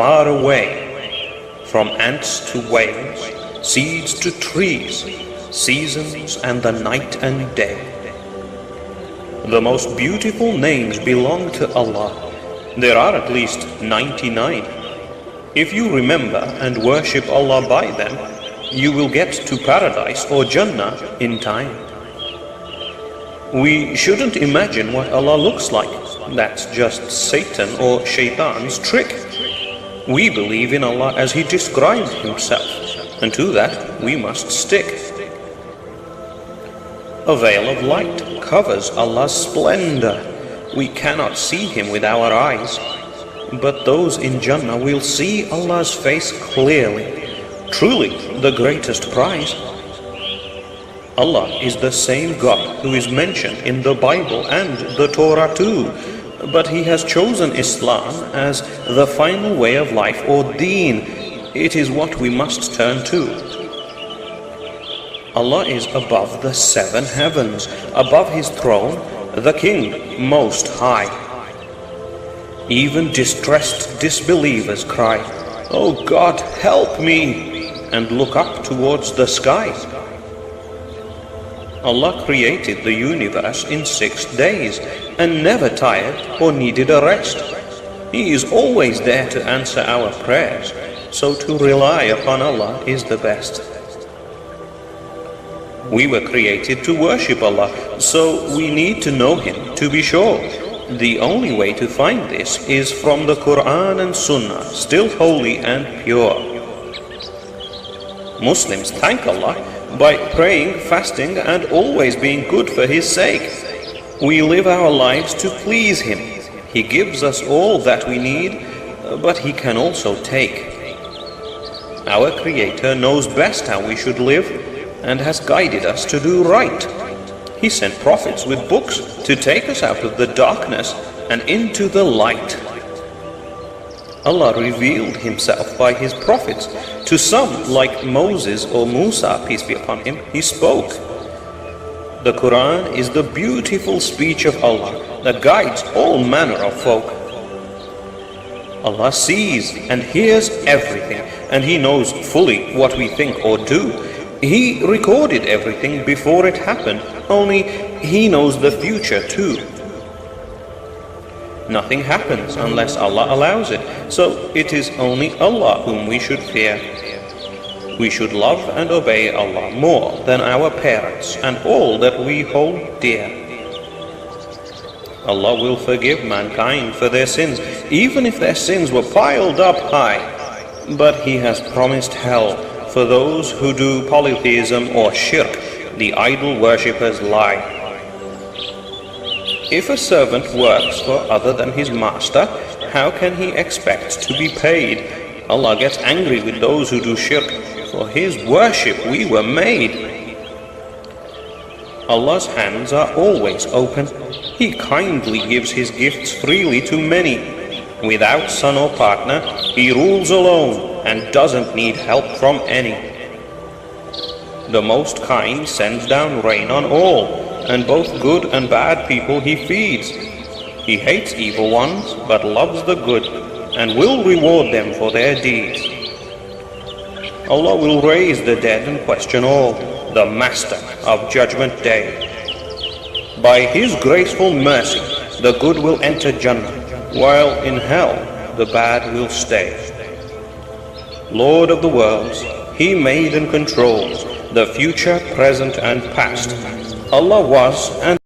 far away. From ants to whales, seeds to trees, seasons and the night and day. The most beautiful names belong to Allah. There are at least 99. If you remember and worship Allah by them, you will get to paradise or Jannah in time. We shouldn't imagine what Allah looks like. That's just Satan or Shaitan's trick. We believe in Allah as He described Himself, and to that we must stick. A veil of light covers Allah's splendor. We cannot see Him with our eyes, but those in Jannah will see Allah's face clearly. Truly the greatest prize. Allah is the same God who is mentioned in the Bible and the Torah too, but He has chosen Islam as the final way of life or deen. It is what we must turn to. Allah is above the 7 heavens, above His throne, the King Most High. Even distressed disbelievers cry, "Oh God, help me," and look up towards the sky. Allah created the universe in 6 days and never tired or needed a rest. He is always there to answer our prayers, so to rely upon Allah is the best. We were created to worship Allah, so we need to know Him to be sure. The only way to find this is from the Quran and Sunnah, still holy and pure. Muslims thank Allah by praying, fasting, and always being good for His sake. We live our lives to please Him. He gives us all that we need, but He can also take. Our Creator knows best how we should live and has guided us to do right. He sent prophets with books to take us out of the darkness and into the light. Allah revealed Himself by His prophets. To some, like Moses or Musa, peace be upon him, He spoke. The Quran is the beautiful speech of Allah that guides all manner of folk. Allah sees and hears everything, and He knows fully what we think or do. He recorded everything before it happened, only He knows the future too. Nothing happens unless Allah allows it, so it is only Allah whom we should fear. We should love and obey Allah more than our parents and all that we hold dear. Allah will forgive mankind for their sins, even if their sins were piled up high. But He has promised hell for those who do polytheism or shirk, the idol worshippers lie. If a servant works for other than his master, how can he expect to be paid? Allah gets angry with those who do shirk. For His worship we were made. Allah's hands are always open. He kindly gives His gifts freely to many. Without son or partner, He rules alone and doesn't need help from any. The Most Kind sends down rain on all, and both good and bad people He feeds. He hates evil ones, but loves the good, and will reward them for their deeds. Allah will raise the dead and question all, the Master of Judgment Day. By His graceful mercy, the good will enter Jannah, while in hell the bad will stay. Lord of the worlds, He made and controls the future, present, and past. Allah was and